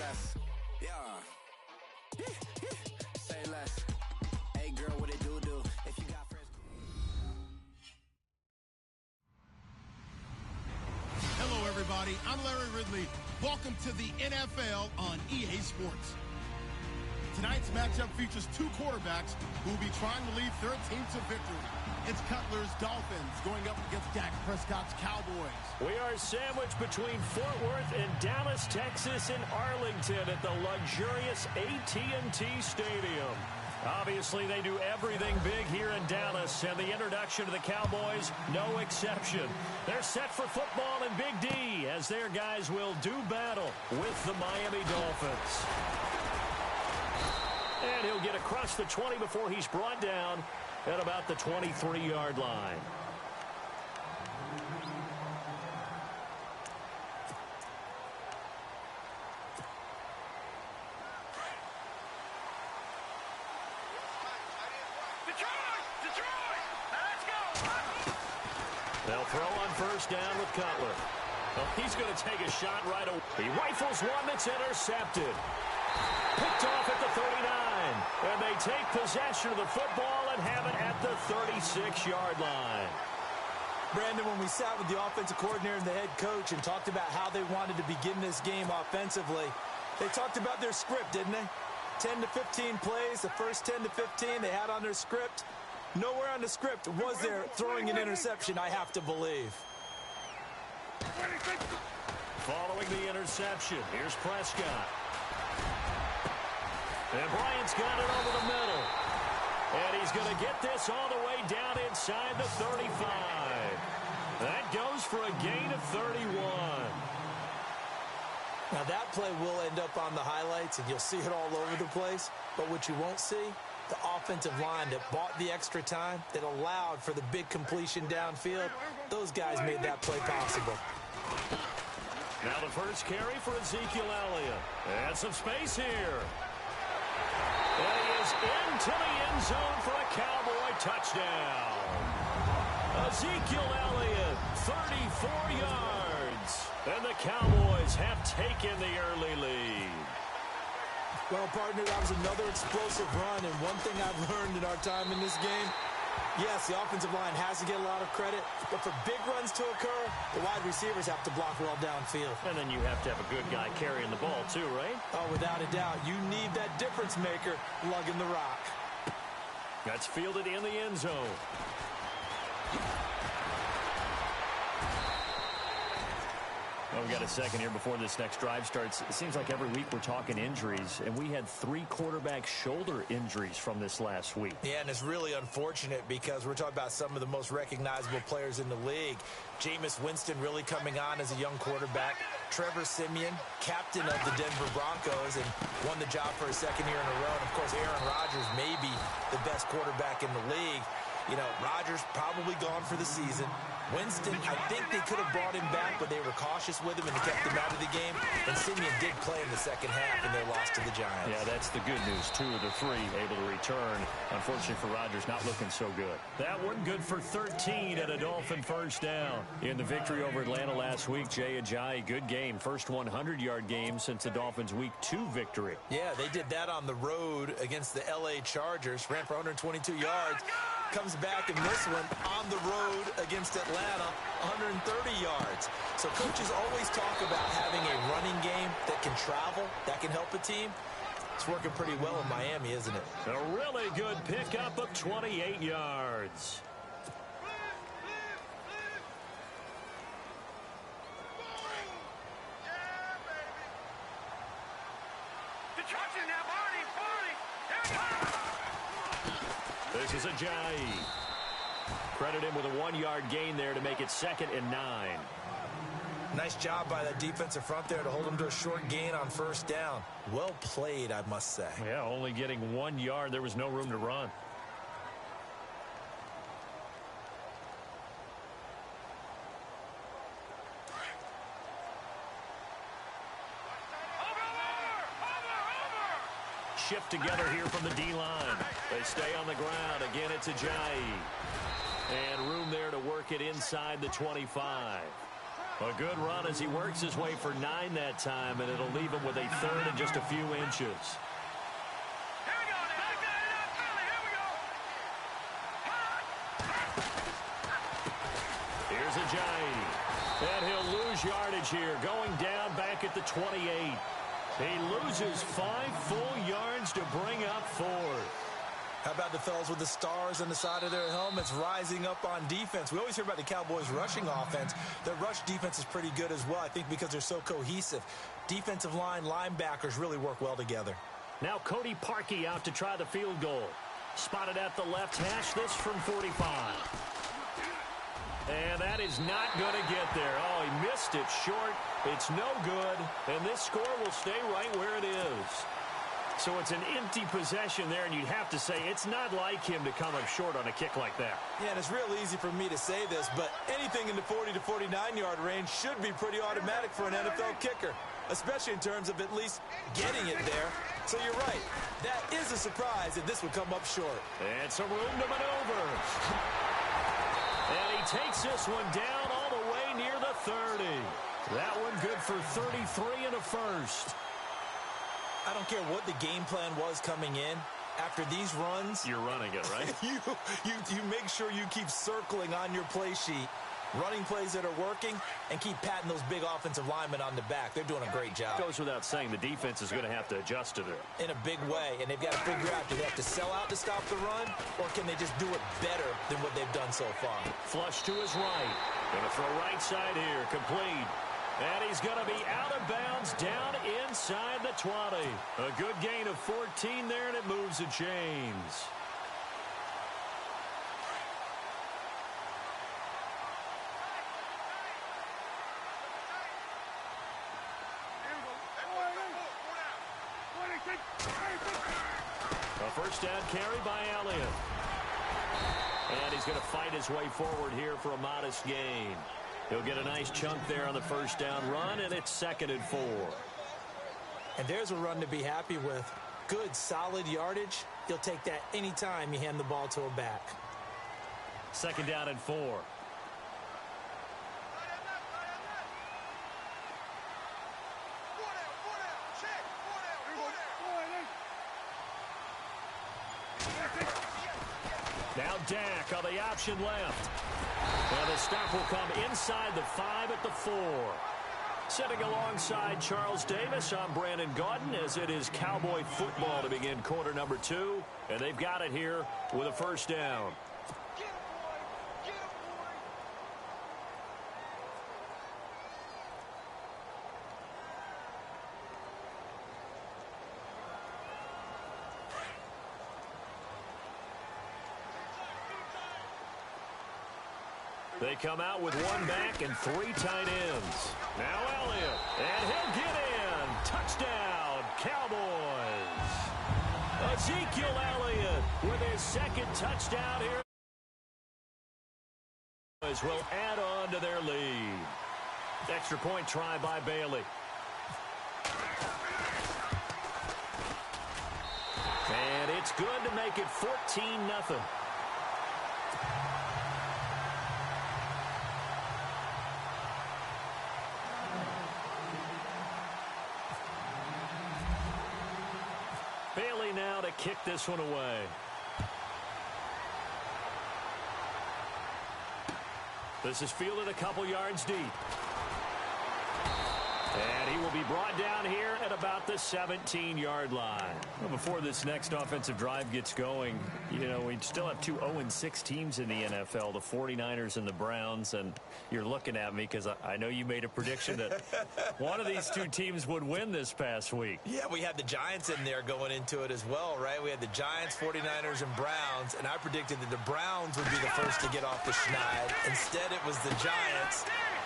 less. Yeah. Say less. Hey girl, what it do? If you got friends. Hello, everybody. I'm Larry Ridley. Welcome to the NFL on EA Sports. Tonight's matchup features two quarterbacks who will be trying to lead their team to victory. It's Cutler's Dolphins going up against Dak Prescott's Cowboys. We are sandwiched between Fort Worth and Dallas, Texas, and Arlington at the luxurious AT&T Stadium. Obviously, they do everything big here in Dallas, and the introduction to the Cowboys, no exception. They're set for football in Big D, as their guys will do battle with the Miami Dolphins. And he'll get across the 20 before he's brought down at about the 23-yard line. They'll throw on first down with Cutler. Well, he's going to take a shot right away. He rifles one that's intercepted. Picked off at the 39. And they take possession of the football and have it at the 36-yard line. Brandon, when we sat with the offensive coordinator and the head coach and talked about how they wanted to begin this game offensively, they talked about their script, didn't they? 10 to 15 plays, the first 10 to 15 they had on their script. Nowhere on the script was there throwing an interception, I have to believe. Following the interception, here's Prescott. And Bryant's got it over the middle. And he's going to get this all the way down inside the 35. That goes for a gain of 31. Now that play will end up on the highlights, and you'll see it all over the place. But what you won't see, the offensive line that bought the extra time, that allowed for the big completion downfield, those guys made that play possible. Now the first carry for Ezekiel Elliott. And some space here. And he is into the end zone for a Cowboy touchdown. Ezekiel Elliott, 34 yards. And the Cowboys have taken the early lead. Well, partner, that was another explosive run. And one thing I've learned in our time in this game, yes, the offensive line has to get a lot of credit. But for big runs to occur, the wide receivers have to block well downfield. And then you have to have a good guy carrying the ball too, right? Oh, without a doubt. You need that difference maker lugging the rock. That's fielded in the end zone. Well, we got a second here before this next drive starts. It seems like every week we're talking injuries, and we had 3 quarterback shoulder injuries from this last week. Yeah, and it's really unfortunate because we're talking about some of the most recognizable players in the league. Jameis Winston really coming on as a young quarterback. Trevor Siemian, captain of the Denver Broncos, and won the job for a second year in a row. And, of course, Aaron Rodgers may be the best quarterback in the league. You know, Rodgers probably gone for the season. Winston, I think they could have brought him back, but they were cautious with him and kept him out of the game. And Siemian did play in the second half in their loss to the Giants. Yeah, that's the good news. 2 of the 3 able to return. Unfortunately for Rodgers, not looking so good. That one good for 13 at a Dolphin first down. In the victory over Atlanta last week, Jay Ajayi, good game. First 100-yard game since the Dolphins' Week 2 victory. Yeah, they did that on the road against the L.A. Chargers. Ran for 122 yards. Comes back in this one on the road against Atlanta, 130 yards. So coaches always talk about having a running game that can travel, that can help a team. It's working pretty well in Miami, isn't it? A really good pickup of 28 yards. This is Ajayi. Credit him with a 1-yard gain there to make it 2nd and 9. Nice job by that defensive front there to hold him to a short gain on first down. Well played, I must say. Yeah, only getting 1 yard. There was no room to run. Shift together here from the D-line. They stay on the ground. Again, it's Ajayi. And room there to work it inside the 25. A good run as he works his way for 9 that time, and it'll leave him with a third and just a few inches. Here's Ajayi. And he'll lose yardage here, going down back at the 28. He loses 5 full yards to bring up 4. How about the fellas with the stars on the side of their helmets rising up on defense? We always hear about the Cowboys' rushing offense. Their rush defense is pretty good as well, I think, because they're so cohesive. Defensive line, linebackers really work well together. Now Cody Parkey out to try the field goal. Spotted at the left hash, this from 45. And that is not going to get there. Oh, he missed it short. It's no good. And this score will stay right where it is. So it's an empty possession there, and you'd have to say it's not like him to come up short on a kick like that. Yeah, and it's real easy for me to say this, but anything in the 40 to 49-yard range should be pretty automatic for an NFL kicker, especially in terms of at least getting it there. So you're right. That is a surprise that this would come up short. And some room to maneuver. And he takes this one down all the way near the 30. That one good for 33 and a first. I don't care what the game plan was coming in. After these runs, you're running it, right? you make sure you keep circling on your play sheet, running plays that are working, and keep patting those big offensive linemen on the back. They're doing a great job. Goes without saying, the defense is going to have to adjust to it. In a big way, and they've got to figure out, do they have to sell out to stop the run, or can they just do it better than what they've done so far? Flush to his right. Going to throw right side here, complete. And he's going to be out of bounds down inside the 20. A good gain of 14 there, and it moves the chains. A first down carry by Elliott. And he's going to fight his way forward here for a modest gain. He'll get a nice chunk there on the first down run, and it's 2nd and 4. And there's a run to be happy with. Good, solid yardage. You'll take that any time you hand the ball to a back. 2nd down and 4. Now Dak on the option left. And the stop will come inside the 5 at the 4. Sitting alongside Charles Davis, I'm Brandon Gaudin, as it is Cowboy football to begin quarter number 2. And they've got it here with a first down. They come out with 1 back and 3 tight ends. Now Elliott, and he'll get in. Touchdown, Cowboys. Ezekiel Elliott with his 2nd touchdown here. Will add on to their lead. Extra point try by Bailey. And it's good to make it 14-0. Bailey now to kick this one away. This is fielded a couple yards deep. And he will be brought down here at about the 17-yard line. Well, before this next offensive drive gets going, you know, we still have 2 0-6 teams in the NFL, the 49ers and the Browns. And you're looking at me because I know you made a prediction that one of these 2 teams would win this past week. Yeah, we had the Giants in there going into it as well, right? We had the Giants, 49ers, and Browns. And I predicted that the Browns would be the first to get off the schneid. Instead, it was the Giants.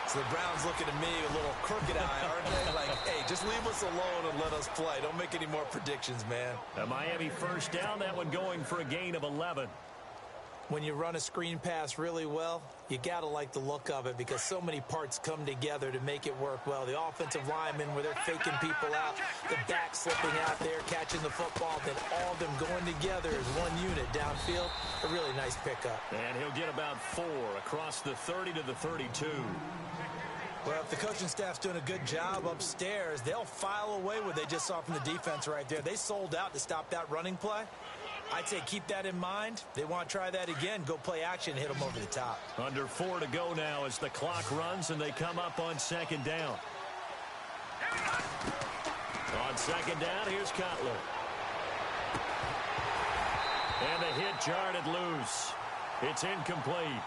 So the Browns looking at me a little crooked eye, aren't they? Like, hey, just leave us alone and let us play. Don't make any more predictions, man. A Miami first down, that one going for a gain of 11. When you run a screen pass really well, you got to like the look of it because so many parts come together to make it work well. The offensive linemen where they're faking people out, the back slipping out there, catching the football, then all of them going together as one unit downfield. A really nice pickup. And he'll get about 4 across the 30 to the 32. Well, if the coaching staff's doing a good job upstairs, they'll file away what they just saw from the defense right there. They sold out to stop that running play. I'd say keep that in mind. They want to try that again. Go play action, hit them over the top. Under 4 to go now as the clock runs and they come up on second down. On second down, here's Cutler. And the hit jarred it loose. It's incomplete.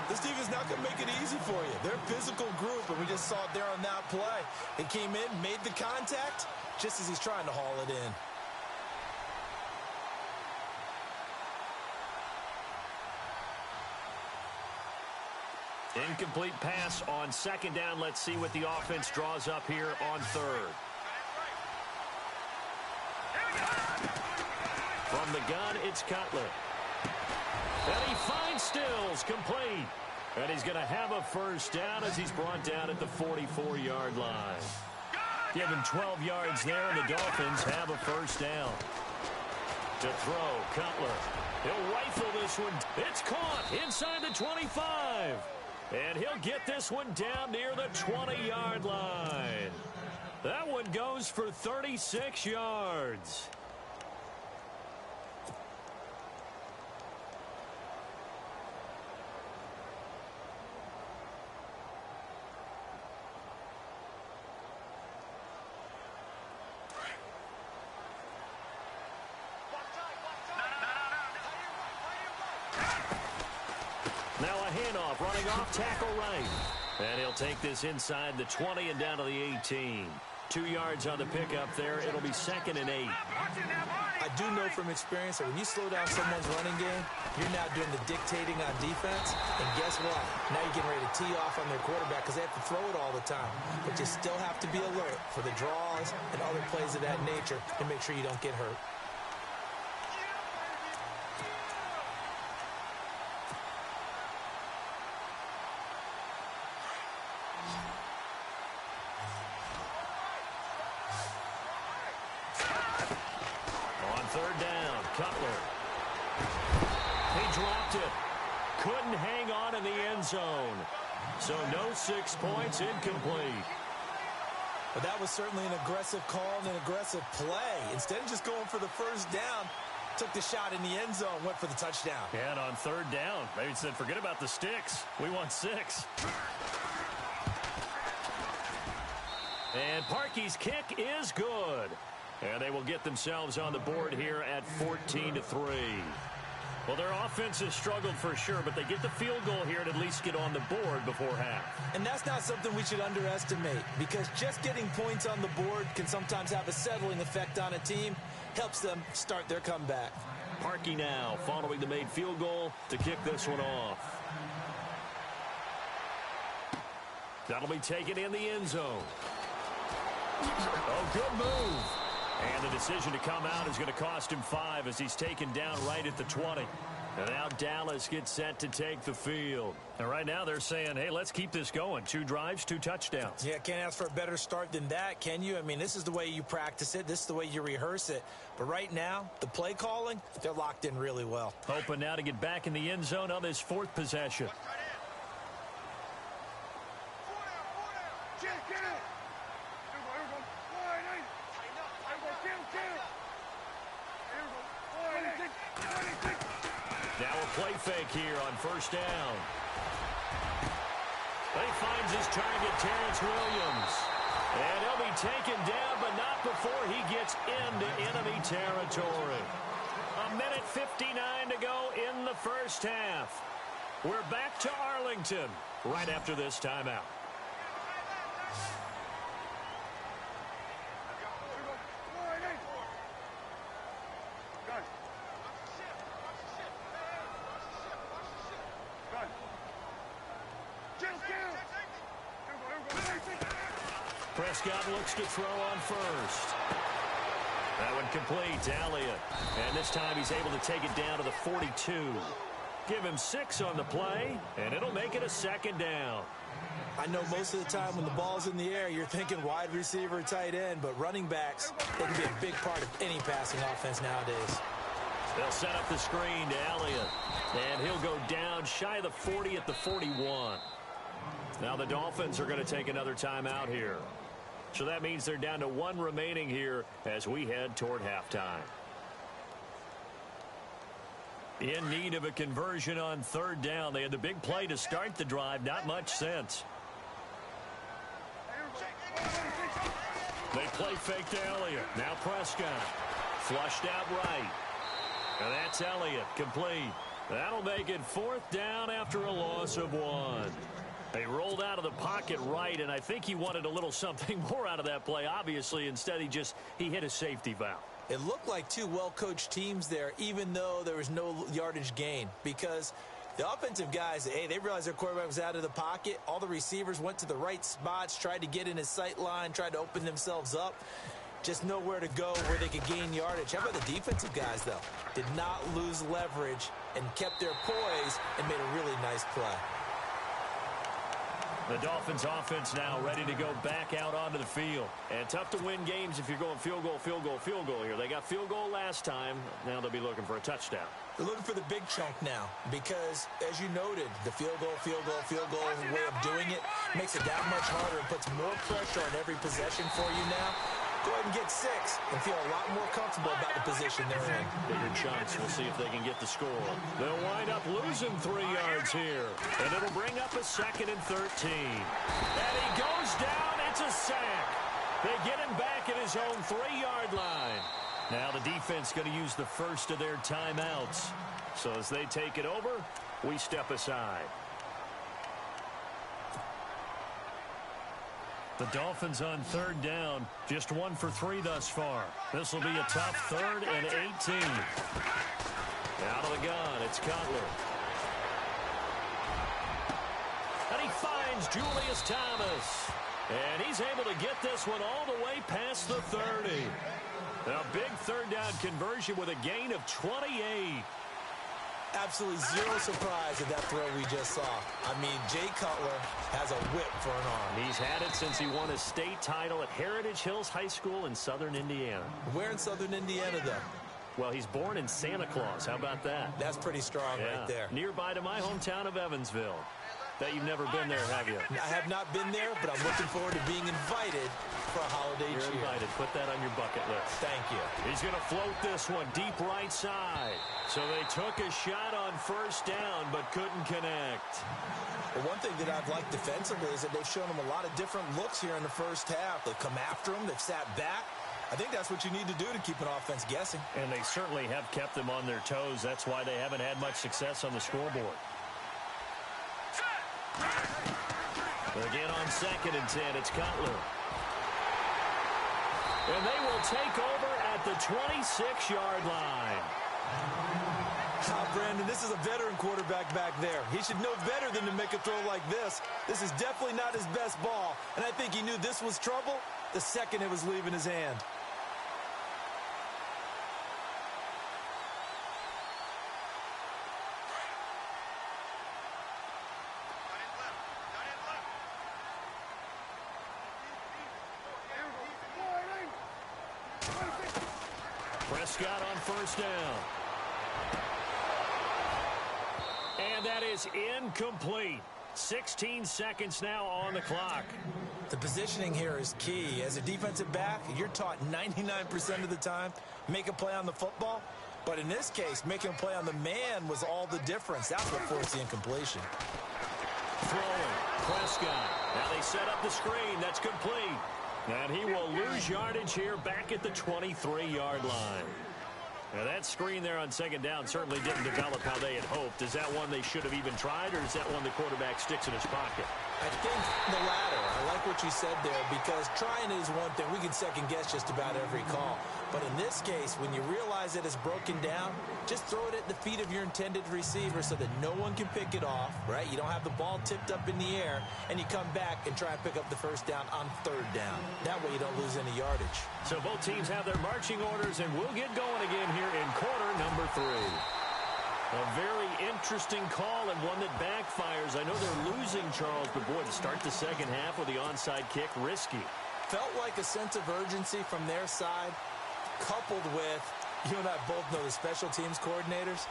This defense not going to make it easy for you. They're a physical group, and we just saw it there on that play. It came in, made the contact, just as he's trying to haul it in. Incomplete pass on second down. Let's see what the offense draws up here on third. From the gun, it's Cutler. And he finds Stills, complete. And he's going to have a first down as he's brought down at the 44-yard line. Give him 12 yards there, and the Dolphins have a first down. To throw, Cutler. He'll rifle this one. It's caught inside the 25. And he'll get this one down near the 20-yard line. That one goes for 36 yards. Now a handoff, running off, tackle right. And he'll take this inside the 20 and down to the 18. 2 yards on the pickup there. It'll be 2nd and 8. I do know from experience that when you slow down someone's running game, you're now doing the dictating on defense. And guess what? Now you're getting ready to tee off on their quarterback because they have to throw it all the time. But you still have to be alert for the draws and other plays of that nature and make sure you don't get hurt. Third down, Cutler. He dropped it. Couldn't hang on in the end zone. So no 6 points, incomplete. But that was certainly an aggressive call and an aggressive play. Instead of just going for the first down, took the shot in the end zone, went for the touchdown. And on third down, maybe said, forget about the sticks. We want 6. And Parkey's kick is good. And they will get themselves on the board here at 14-3. Well, their offense has struggled for sure, but they get the field goal here and at least get on the board before half. And that's not something we should underestimate, because just getting points on the board can sometimes have a settling effect on a team. Helps them start their comeback. Parkey now following the made field goal to kick this one off. That'll be taken in the end zone. Oh, good move. And the decision to come out is going to cost him 5 as he's taken down right at the 20. And now Dallas gets set to take the field. And right now they're saying, hey, let's keep this going. 2 drives, 2 touchdowns. Yeah, can't ask for a better start than that, can you? I mean, this is the way you practice it. This is the way you rehearse it. But right now, the play calling, they're locked in really well. Hoping now to get back in the end zone on this 4th possession. Now a play fake here on first down. He finds his target, Terrence Williams. And he'll be taken down, but not before he gets into enemy territory. 1:59 to go in the first half. We're back to Arlington right after this timeout. Prescott looks to throw on first. That one complete to Elliott. And this time he's able to take it down to the 42. Give him 6 on the play, and it'll make it a 2nd down. I know most of the time when the ball's in the air, you're thinking wide receiver, tight end, but running backs, they can be a big part of any passing offense nowadays. They'll set up the screen to Elliott. And he'll go down shy of the 40 at the 41. Now the Dolphins are going to take another timeout here. So that means they're down to 1 remaining here as we head toward halftime. In need of a conversion on 3rd down. They had the big play to start the drive. Not much sense. They play fake to Elliott. Now Prescott. Flushed out right. And that's Elliott. Complete. That'll make it 4th down after a loss of 1. They rolled out of the pocket right, and I think he wanted a little something more out of that play. Obviously, instead he hit a safety valve. It looked like 2 well-coached teams there, even though there was no yardage gain, because the offensive guys, hey, they realized their quarterback was out of the pocket. All the receivers went to the right spots, tried to get in his sight line, tried to open themselves up. Just nowhere to go where they could gain yardage. How about the defensive guys, though? Did not lose leverage and kept their poise and made a really nice play. The Dolphins offense now ready to go back out onto the field. And tough to win games if you're going field goal, field goal, field goal here. They got field goal last time. Now they'll be looking for a touchdown. They're looking for the big chunk now because, as you noted, the field goal way of doing it makes it that much harder and puts more pressure on every possession for you now. Go ahead and get 6 and feel a lot more comfortable about the position they're in. Bigger chunks. We'll see if they can get the score. They'll wind up losing 3 yards here. And it'll bring up a 2nd and 13. And he goes down. It's a sack. They get him back at his own 3-yard line. Now the defense going to use the first of their timeouts. So as they take it over, we step aside. The Dolphins on 3rd down, just 1 for 3 thus far. This will be a tough 3rd and 18. Out of the gun, it's Cutler. And he finds Julius Thomas. And he's able to get this one all the way past the 30. A big 3rd down conversion with a gain of 28. Absolutely zero surprise at that throw we just saw. I mean, Jay Cutler has a whip for an arm. He's had it since he won a state title at Heritage Hills High School in southern Indiana. Where in southern Indiana, though? Well, he's born in Santa Claus. How about that? That's pretty strong right there. Nearby to my hometown of Evansville. Bet you've never been there, have you? I have not been there, but I'm looking forward to being invited for a holiday cheer. You're invited. Put that on your bucket list. Thank you. He's going to float this one deep right side. So they took a shot on 1st down, but couldn't connect. Well, one thing that I've liked defensively is that they've shown them a lot of different looks here in the first half. They've come after them. They've sat back. I think that's what you need to do to keep an offense guessing. And they certainly have kept them on their toes. That's why they haven't had much success on the scoreboard. Again on 2nd and 10, it's Cutler. And they will take over at the 26-yard line. Brandon, this is a veteran quarterback back there. He should know better than to make a throw like this. This is definitely not his best ball, and I think he knew this was trouble the second it was leaving his hand. Prescott on 1st down. And that is incomplete. 16 seconds now on the clock. The positioning here is key. As a defensive back, you're taught 99% of the time, make a play on the football. But in this case, making a play on the man was all the difference. That's what forced the incompletion. Throwing. Prescott. Now they set up the screen. That's complete. And he will lose yardage here back at the 23-yard line. Now that screen there on 2nd down certainly didn't develop how they had hoped. Is that one they should have even tried, or is that one the quarterback sticks in his pocket? I think the latter. I like what you said there, because trying is one thing. We can second guess just about every call. But in this case, when you realize that it's broken down, just throw it at the feet of your intended receiver so that no one can pick it off, right? You don't have the ball tipped up in the air, and you come back and try and pick up the 1st down on 3rd down. That way you don't lose any yardage. So both teams have their marching orders, and we'll get going again here in quarter number 3. A very interesting call and one that backfires. I know they're losing, Charles, but boy, to start the 2nd half with the onside kick, risky. Felt like a sense of urgency from their side, coupled with, you and I both know the special teams coordinators,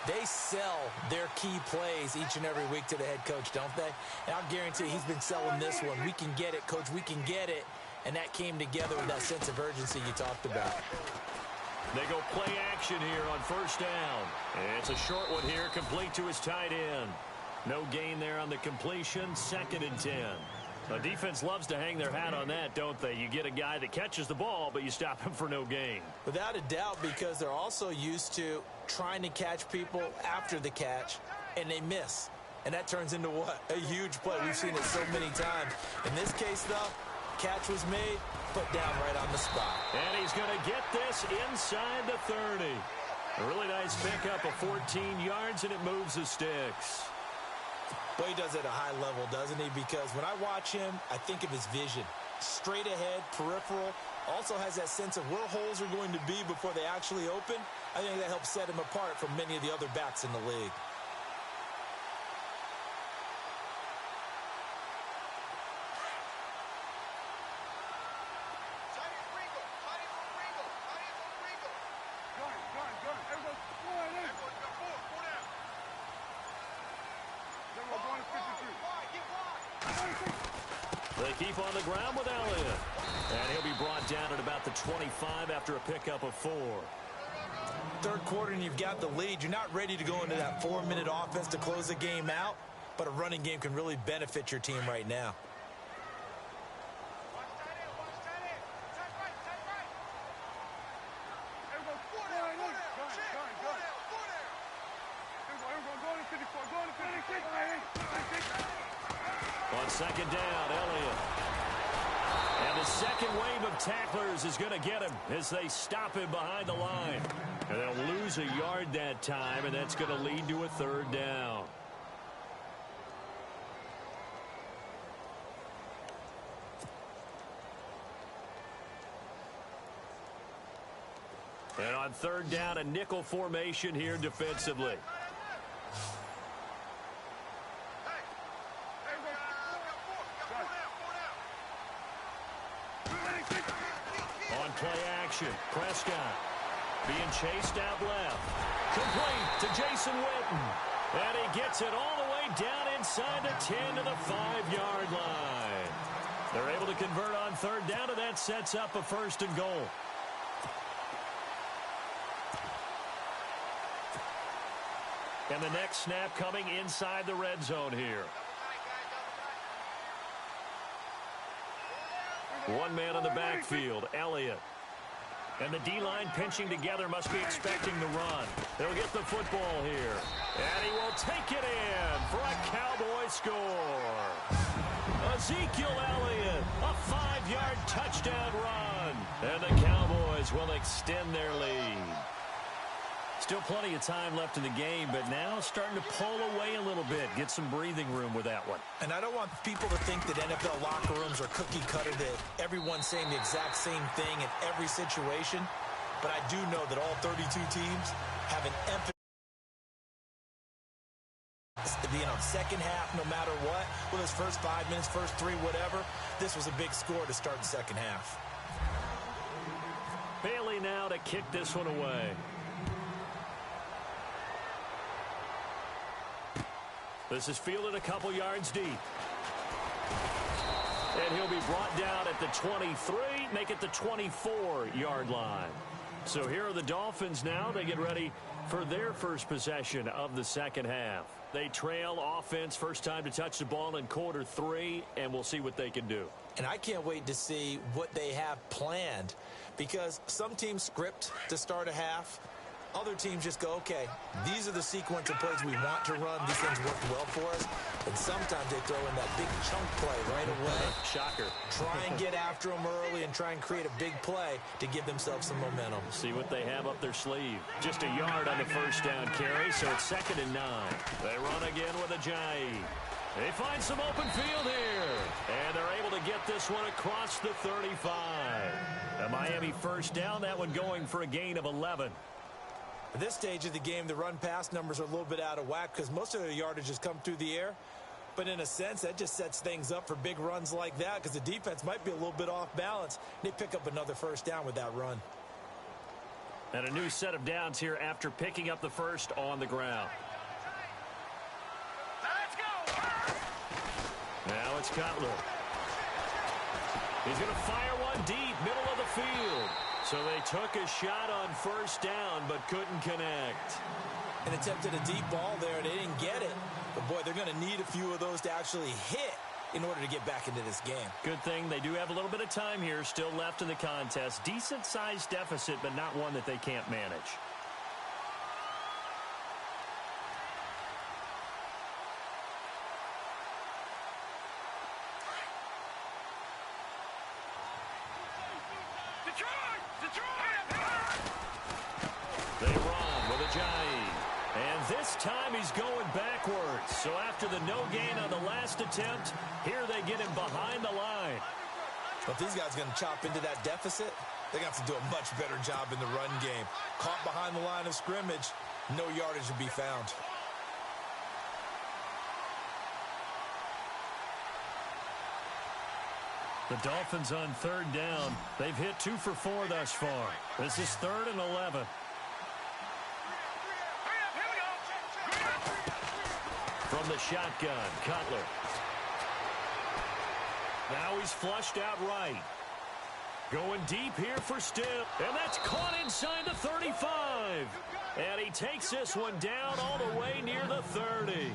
They sell their key plays each and every week to the head coach, don't they? And I'll guarantee he's been selling this one. We can get it, coach, we can get it. And that came together with that sense of urgency you talked about. They go play action here on first down. It's a short one here, complete to his tight end. No gain there on the completion, 2nd and 10. The defense loves to hang their hat on that, don't they? You get a guy that catches the ball, but you stop him for no gain. Without a doubt, because they're also used to trying to catch people after the catch, and they miss. And that turns into what? A huge play. We've seen it so many times. In this case, though, catch was made, put down right on the spot. And he's going to get this inside the 30. A really nice pickup of 14 yards, and it moves the sticks. Well, he does it at a high level, doesn't he? Because when I watch him, I think of his vision. Straight ahead, peripheral. Also has that sense of where holes are going to be before they actually open. I think that helps set him apart from many of the other backs in the league. They keep on the ground with Elliott. And he'll be brought down at about the 25 after a pickup of 4. Third quarter and you've got the lead. You're not ready to go into that 4-minute offense to close the game out, but a running game can really benefit your team right now. On 2nd down, Elliott. And the second wave of tacklers is going to get him as they stop him behind the line. And they'll lose a yard that time, and that's going to lead to a 3rd down. And on 3rd down, a nickel formation here defensively. On play action, Prescott being chased out left. Complete to Jason Witten. And he gets it all the way down inside the 10 to the 5-yard line. They're able to convert on 3rd down, and that sets up a 1st and goal. And the next snap coming inside the red zone here. One man in the backfield, Elliott. And the D-line pinching together, must be expecting the run. They'll get the football here. And he will take it in for a Cowboy score. Ezekiel Elliott, a 5-yard touchdown run. And the Cowboys will extend their lead. Still plenty of time left in the game, but now starting to pull away a little bit. Get some breathing room with that one. And I don't want people to think that NFL locker rooms are cookie cutter, that everyone's saying the exact same thing in every situation. But I do know that all 32 teams have an emphasis to being on second half no matter what. Well, those first 5 minutes, first 3, whatever, this was a big score to start the second half. Bailey now to kick this one away. This is fielded a couple yards deep. And he'll be brought down at the 23, make it the 24-yard line. So here are the Dolphins now. They get ready for their first possession of the second half. They trail offense, first time to touch the ball in quarter 3, and we'll see what they can do. And I can't wait to see what they have planned, because some teams script to start a half. Other teams just go, okay, these are the sequence of plays we want to run. These things work well for us. And sometimes they throw in that big chunk play right away. Shocker. Try and get after them early and try and create a big play to give themselves some momentum. See what they have up their sleeve. Just a yard on the first down carry, so it's 2nd and 9. They run again with Ajayi. They find some open field here. And they're able to get this one across the 35. A Miami first down, that one going for a gain of 11. At this stage of the game, the run-pass numbers are a little bit out of whack because most of their yardage has come through the air. But in a sense, that just sets things up for big runs like that because the defense might be a little bit off balance. They pick up another first down with that run. And a new set of downs here after picking up the first on the ground. Now it's Cutler. He's going to fire one deep, middle of the field. So they took a shot on first down, but couldn't connect. And attempted a deep ball there. They didn't get it. But, boy, they're going to need a few of those to actually hit in order to get back into this game. Good thing they do have a little bit of time here still left in the contest. Decent-sized deficit, but not one that they can't manage. They run with Ajayi. And this time he's going backwards. So after the no gain on the last attempt, here they get him behind the line. But if these guys are going to chop into that deficit, they're going to have to do a much better job in the run game. Caught behind the line of scrimmage, no yardage to be found. The Dolphins on third down. They've hit 2 for 4 thus far. This is 3rd and 11. From the shotgun, Cutler. Now he's flushed out right. Going deep here for Still. And that's caught inside the 35. And he takes this one down all the way near the 30.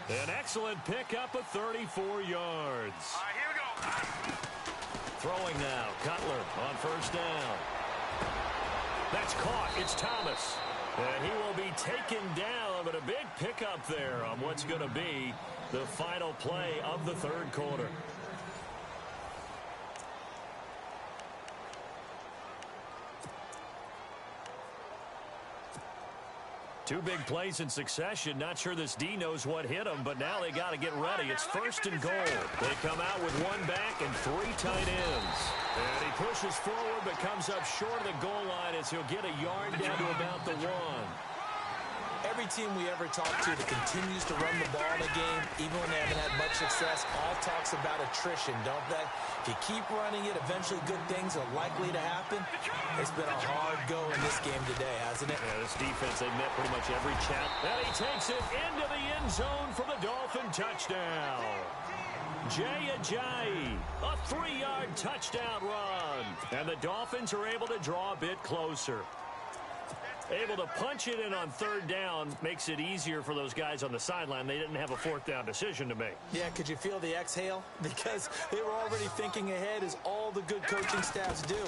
An excellent pickup of 34 yards. Here we go. Throwing now, Cutler on first down. That's caught. It's Thomas. And he will be taken down, but a big pickup there on what's going to be the final play of the third quarter. Two big plays in succession. Not sure this D knows what hit him, but now they got to get ready. It's 1st and goal. They come out with 1 back and 3 tight ends. And he pushes forward but comes up short of the goal line as he'll get a yard down to about the 1. Every team we ever talk to that continues to run the ball in a game, even when they haven't had much success, all talks about attrition, don't they? If you keep running it, eventually good things are likely to happen. It's been a hard go in this game today, hasn't it? Yeah, this defense, they've met pretty much every challenge. And he takes it into the end zone for the Dolphin touchdown. Jay Ajayi, a 3-yard touchdown run. And the Dolphins are able to draw a bit closer. Able to punch it in on third down makes it easier for those guys on the sideline. They didn't have a 4th down decision to make. Yeah, could you feel the exhale? Because they were already thinking ahead, as all the good coaching staffs do.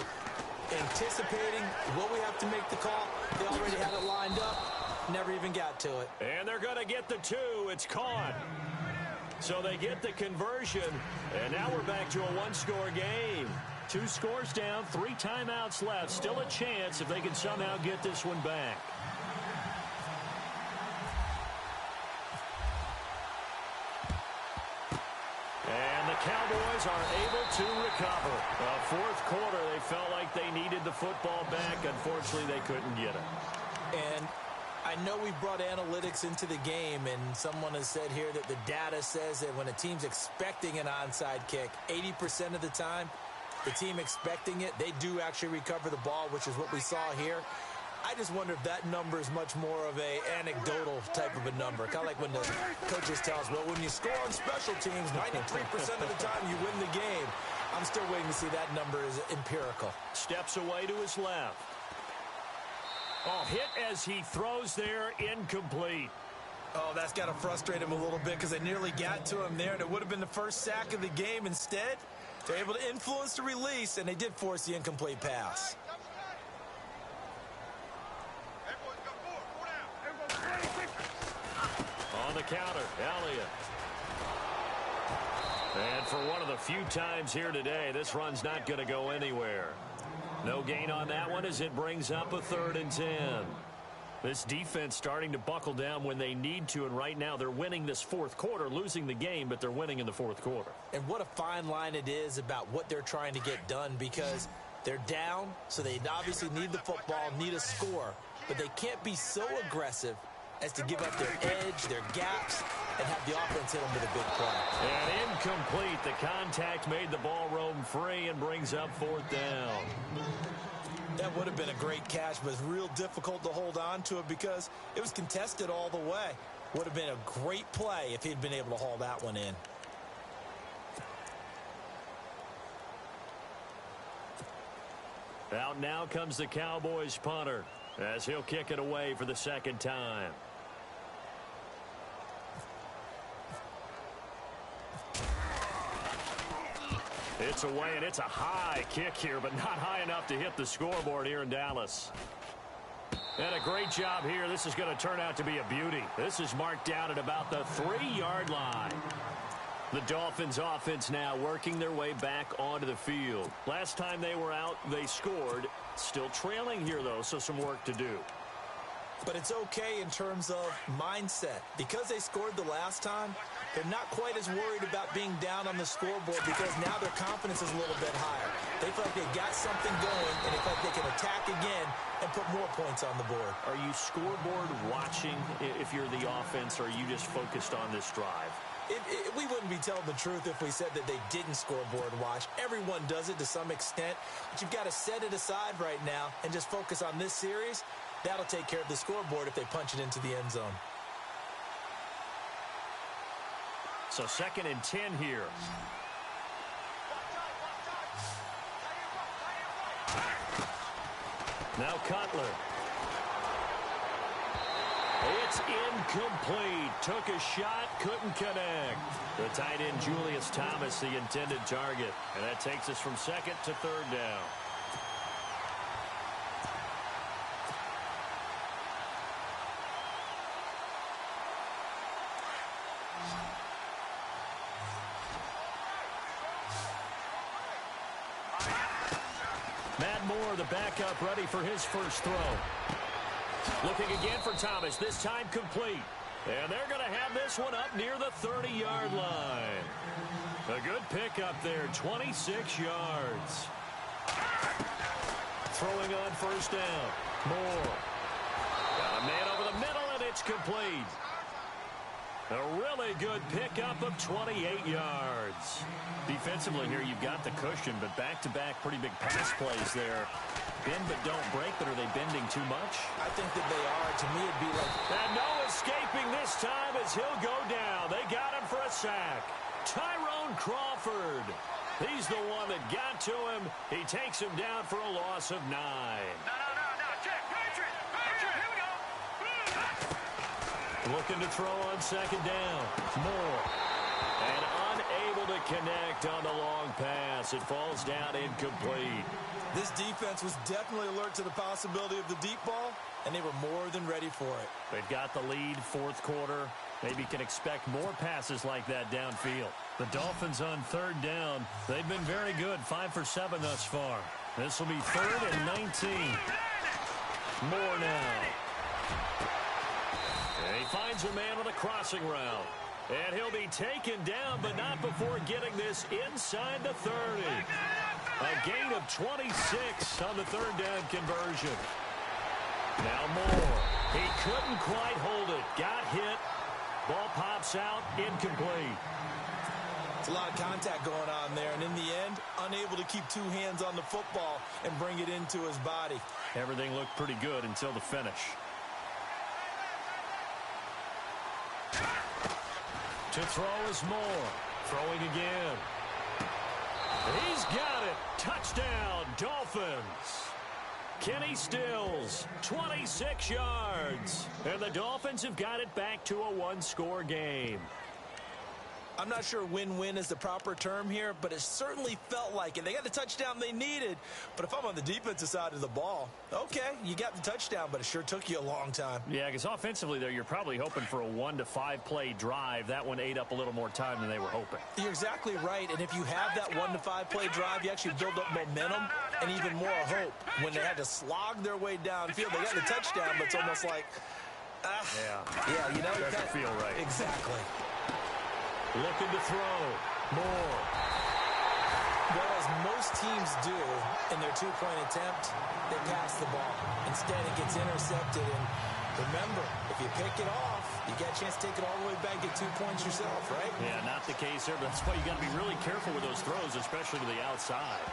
Anticipating, will we have to make the call? They already had it lined up. Never even got to it. And they're going to get the 2. It's caught. So they get the conversion. And now we're back to a 1-score game. 2 scores down, 3 timeouts left. Still a chance if they can somehow get this one back. And the Cowboys are able to recover. 4th quarter, they felt like they needed the football back. Unfortunately, they couldn't get it. And I know we brought analytics into the game, and someone has said here that the data says that when a team's expecting an onside kick, 80% of the time, the team expecting it, they do actually recover the ball, which is what we saw here. I just wonder if that number is much more of a anecdotal type of a number. Kind of like when the coaches tell us, well, when you score on special teams, 93% of the time you win the game. I'm still waiting to see that number is empirical. Steps away to his left. Oh, hit as he throws there, incomplete. Oh, that's got to frustrate him a little bit because they nearly got to him there, and it would have been the first sack of the game. Instead, they're able to influence the release, and they did force the incomplete pass. On the counter, Elliott. And for one of the few times here today, this run's not going to go anywhere. No gain on that one as it brings up a 3rd and 10. This defense starting to buckle down when they need to, and right now they're winning this 4th quarter, losing the game, but they're winning in the 4th quarter. And what a fine line it is about what they're trying to get done, because they're down, so they obviously need the football, need a score, but they can't be so aggressive as to give up their edge, their gaps, and have the offense hit them with a big play. And in incomplete. The contact made the ball roam free and brings up 4th down. That would have been a great catch, but it's real difficult to hold on to it because it was contested all the way. Would have been a great play if he'd been able to haul that one in. Out now comes the Cowboys punter as he'll kick it away for the 2nd time. It's away, and it's a high kick here, but not high enough to hit the scoreboard here in Dallas. And a great job here. This is going to turn out to be a beauty. This is marked down at about the 3-yard line. The Dolphins offense now working their way back onto the field. Last time they were out, they scored. Still trailing here, though, so some work to do. But it's okay in terms of mindset. Because they scored the last time, they're not quite as worried about being down on the scoreboard because now their confidence is a little bit higher. They feel like they've got something going, and they feel like they can attack again and put more points on the board. Are you scoreboard watching if you're the offense, or are you just focused on this drive? We wouldn't be telling the truth if we said that they didn't scoreboard watch. Everyone does it to some extent, but you've got to set it aside right now and just focus on this series. That'll take care of the scoreboard if they punch it into the end zone. So 2nd and 10 here. Now Cutler. It's incomplete. Took a shot, couldn't connect. The tight end Julius Thomas, the intended target. And that takes us from 2nd to 3rd down. Matt Moore, the backup, ready for his first throw. Looking again for Thomas, this time complete. And they're going to have this one up near the 30-yard line. A good pickup there, 26 yards. Throwing on 1st down. Moore. Got a man over the middle, and it's complete. A really good pickup of 28 yards. Defensively here, you've got the cushion, but back-to-back pretty big pass plays there. Bend but don't break, but are they bending too much? I think that they are. To me, it'd be like... And no escaping this time as he'll go down. They got him for a sack. Tyrone Crawford. He's the one that got to him. He takes him down for a loss of 9. No. Check. Patriot. Here we go. Looking to throw on 2nd down. Moore. And unable to connect on the long pass. It falls down incomplete. This defense was definitely alert to the possibility of the deep ball, and they were more than ready for it. They've got the lead, 4th quarter. Maybe can expect more passes like that downfield. The Dolphins on 3rd down. They've been very good, 5 for 7 thus far. This will be 3rd and 19. Moore now. And he finds a man on a crossing route. And he'll be taken down, but not before getting this inside the 30. A gain of 26 on the 3rd down conversion. Now Moore. He couldn't quite hold it. Got hit. Ball pops out. Incomplete. It's a lot of contact going on there, and in the end, unable to keep 2 hands on the football and bring it into his body. Everything looked pretty good until the finish. To throw is Moore. Throwing again. He's got it. Touchdown, Dolphins. Kenny Stills, 26 yards. And the Dolphins have got it back to a 1-score game. I'm not sure win-win is the proper term here, but it certainly felt like it. They got the touchdown they needed, but if I'm on the defensive side of the ball, okay, you got the touchdown, but it sure took you a long time. Yeah, because offensively there, you're probably hoping for a 1 to 5 play drive. That one ate up a little more time than they were hoping. You're exactly right, and if you have that 1 to 5 play drive, you actually build up momentum and even more hope. When they had to slog their way downfield, they got the touchdown, but it's almost like, yeah, you know, doesn't feel right. Exactly. Looking to throw. Moore. Well, as most teams do in their 2-point attempt, they pass the ball. Instead, it gets intercepted. And remember, if you pick it off, you got a chance to take it all the way back, get 2 points yourself, right? Yeah, not the case there, but that's why you got to be really careful with those throws, especially to the outside.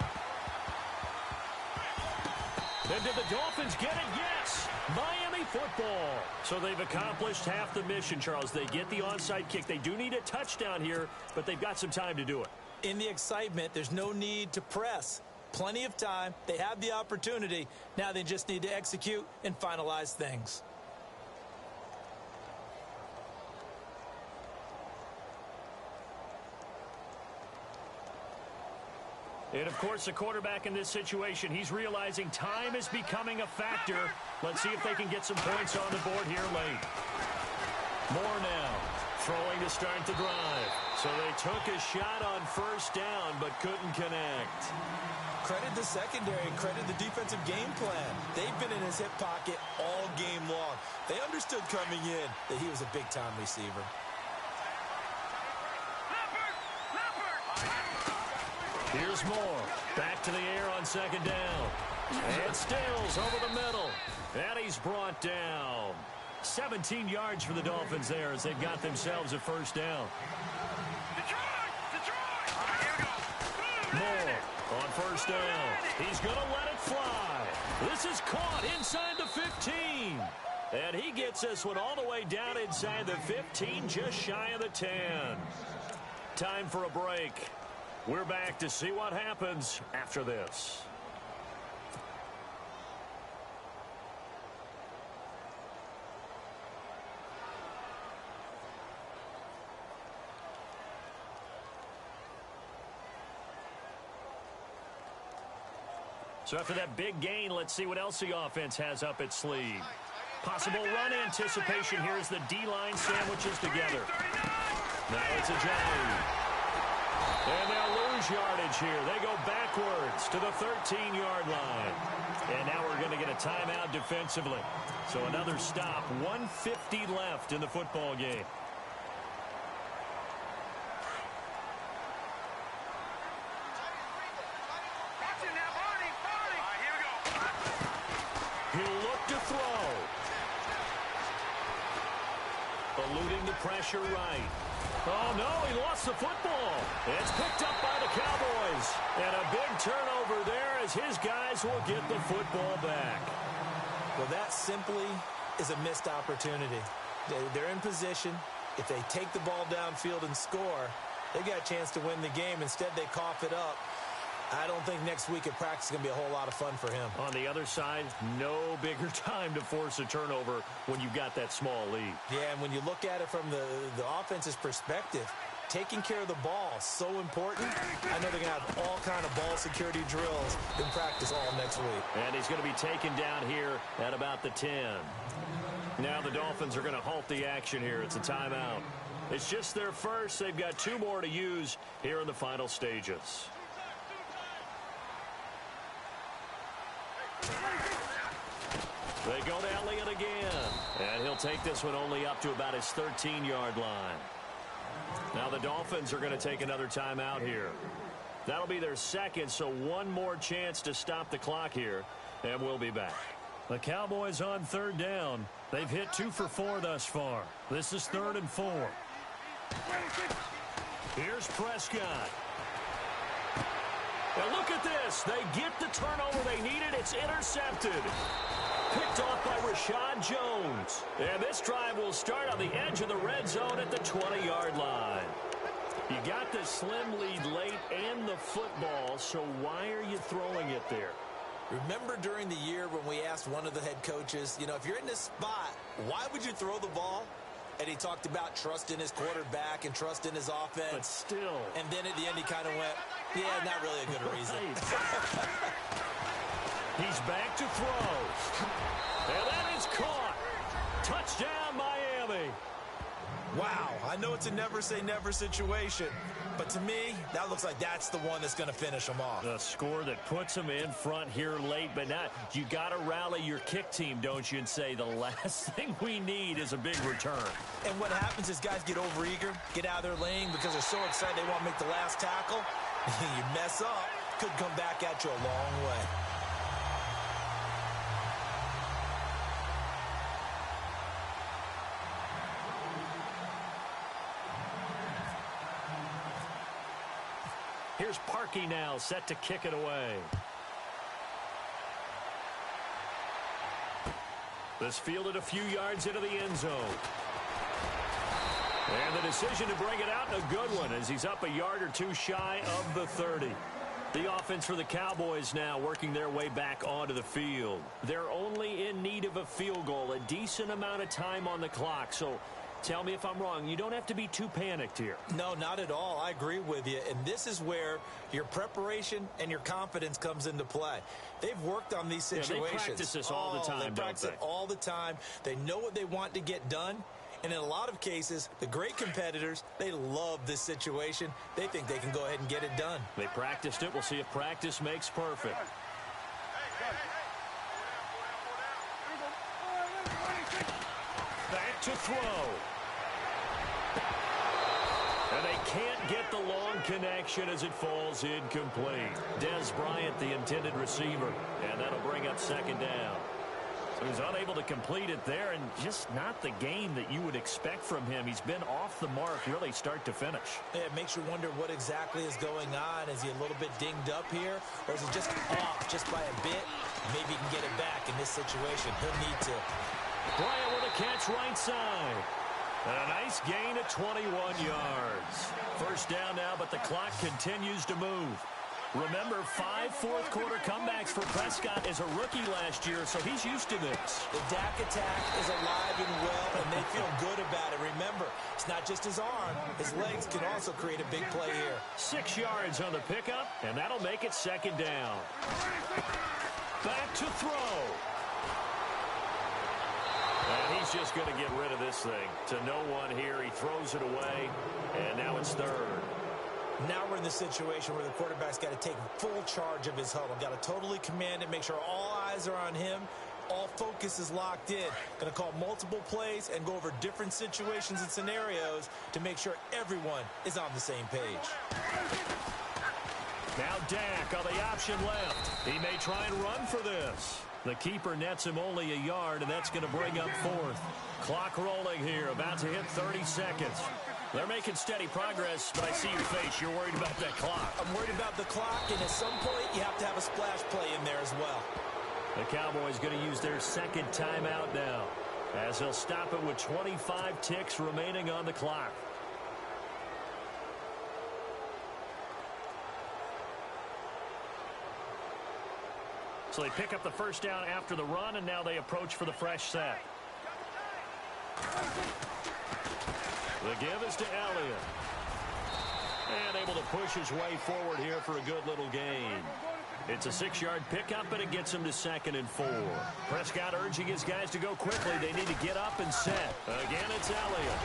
And did the Dolphins get it? Yes! Miami football. So they've accomplished half the mission, Charles. They get the onside kick. They do need a touchdown here, but they've got some time to do it. In the excitement, there's no need to press. Plenty of time. They have the opportunity. Now they just need to execute and finalize things. And, of course, the quarterback in this situation, he's realizing time is becoming a factor. Let's see if they can get some points on the board here late. Moore now throwing to start the drive. So they took a shot on first down but couldn't connect. Credit the secondary, credit the defensive game plan. They've been in his hip pocket all game long. They understood coming in that he was a big-time receiver. Here's Moore. Back to the air on second down. And Stills over the middle. And he's brought down. 17 yards for the Dolphins there as they've got themselves a first down. Moore on first down. He's going to let it fly. This is caught inside the 15. And he gets this one all the way down inside the 15, just shy of the 10. Time for a break. We're back to see what happens after this. So after that big gain, let's see what else the offense has up its sleeve. Possible run anticipation here as the D-line sandwiches together. Now it's a Ajayi. And they'll lose yardage here. They go backwards to the 13-yard line. And now we're going to get a timeout defensively. So another stop. 1:50 left in the football game. He'll look to throw. Eluding the pressure right. Oh, no, he lost the football. It's picked up by the Cowboys. And a big turnover there as his guys will get the football back. Well, that simply is a missed opportunity. They're in position. If they take the ball downfield and score, they got a chance to win the game. Instead, they cough it up. I don't think next week at practice is going to be a whole lot of fun for him. On the other side, no bigger time to force a turnover when you've got that small lead. Yeah, and when you look at it from the offense's perspective, taking care of the ball is so important. I know they're going to have all kind of ball security drills in practice all next week. And he's going to be taken down here at about the 10. Now the Dolphins are going to halt the action here. It's a timeout. It's just their first. They've got 2 more to use here in the final stages. They go to Elliott again. And he'll take this one only up to about his 13-yard line. Now the Dolphins are going to take another timeout here. That'll be their second, so one more chance to stop the clock here. And we'll be back. The Cowboys on third down. They've hit 2 for 4 thus far. This is 3rd and 4. Here's Prescott. Now look at this. They get the turnover they needed. It's intercepted. Picked off by Rashad Jones. And this drive will start on the edge of the red zone at the 20-yard line. You got the slim lead late and the football, so why are you throwing it there? Remember during the year when we asked one of the head coaches, you know, if you're in this spot, why would you throw the ball? And he talked about trust in his quarterback and trust in his offense. But still. And then at the end he kind of went, yeah, not really a good reason. He's back to throw. And that is caught. Touchdown, Miami. Wow, I know it's a never-say-never situation, but to me, that looks like that's the one that's going to finish them off. A score that puts them in front here late, but not. You got to rally your kick team, don't you, and say the last thing we need is a big return. And what happens is guys get overeager, get out of their lane because they're so excited they want to make the last tackle. You mess up, could come back at you a long way. Here's Parkey now, set to kick it away. This fielded a few yards into the end zone. And the decision to bring it out, a good one, as he's up a yard or two shy of the 30. The offense for the Cowboys now working their way back onto the field. They're only in need of a field goal, a decent amount of time on the clock. So tell me if I'm wrong. You don't have to be too panicked here. No, not at all. I agree with you. And this is where your preparation and your confidence comes into play. They've worked on these situations. Yeah, they practice this all the time, They practice it all the time. They know what they want to get done. And in a lot of cases, the great competitors, they love this situation. They think they can go ahead and get it done. They practiced it. We'll see if practice makes perfect. Back to throw. And they can't get the long connection as it falls incomplete. Des Bryant, the intended receiver. And that'll bring up second down. So he's unable to complete it there, and just not the game that you would expect from him. He's been off the mark really start to finish. Yeah, it makes you wonder what exactly is going on. Is he a little bit dinged up here, or is he just off just by a bit? Maybe he can get it back in this situation. He'll need to. Bryant with a catch right side. And a nice gain of 21 yards. First down now, but the clock continues to move. Remember, 5 fourth-quarter comebacks for Prescott as a rookie last year, so he's used to this. The Dak attack is alive and well, and they feel good about it. Remember, it's not just his arm. His legs can also create a big play here. 6 yards on the pickup, and that'll make it second down. Back to throw. And he's just going to get rid of this thing. To no one here, he throws it away, and now it's third. Now we're in the situation where the quarterback's got to take full charge of his huddle. Got to totally command it, make sure all eyes are on him. All focus is locked in. Going to call multiple plays and go over different situations and scenarios to make sure everyone is on the same page. Now Dak on the option left. He may try and run for this. The keeper nets him only a yard, and that's going to bring up fourth. Clock rolling here, about to hit 30 seconds. They're making steady progress, but I see your face. You're worried about that clock. I'm worried about the clock, and at some point, you have to have a splash play in there as well. The Cowboys going to use their second timeout now, as they'll stop it with 25 ticks remaining on the clock. So they pick up the first down after the run, and now they approach for the fresh set. The give is to Elliott. And able to push his way forward here for a good little gain. It's a 6-yard pickup, and it gets him to 2nd and 4. Prescott urging his guys to go quickly. They need to get up and set. Again, it's Elliott.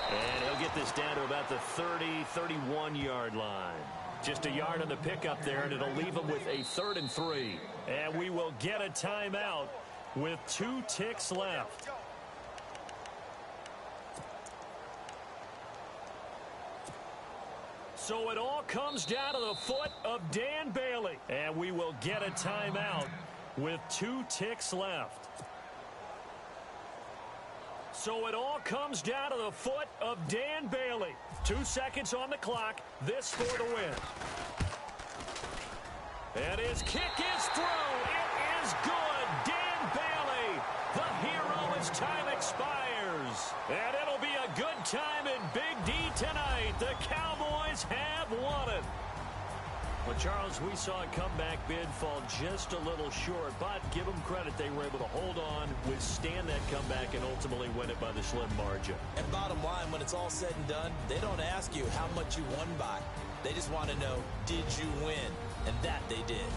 And he'll get this down to about the 30, 31-yard line. Just a yard on the pickup there, and it'll leave him with a 3rd and 3. And we will get a timeout with 2 ticks left. So it all comes down to the foot of Dan Bailey. And we will get a timeout with 2 ticks left. So it all comes down to the foot of Dan Bailey. 2 seconds on the clock. This for the win. And his kick is through. It is good. Dan Bailey, the hero as time expires. And it'll be a good time in Big D tonight. The Cowboys have won it. Well, Charles, we saw a comeback bid fall just a little short, but give them credit. They were able to hold on, withstand that comeback, and ultimately win it by the slim margin. And bottom line, when it's all said and done, they don't ask you how much you won by. They just want to know, did you win? And that they did.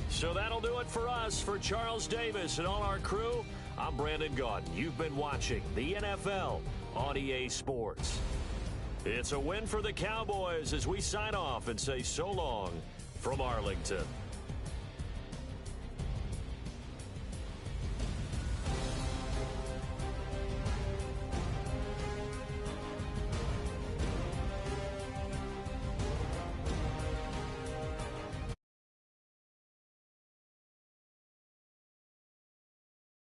So that'll do it for us. For Charles Davis and all our crew, I'm Brandon Gaudin. You've been watching the NFL on EA Sports. It's a win for the Cowboys as we sign off and say so long from Arlington.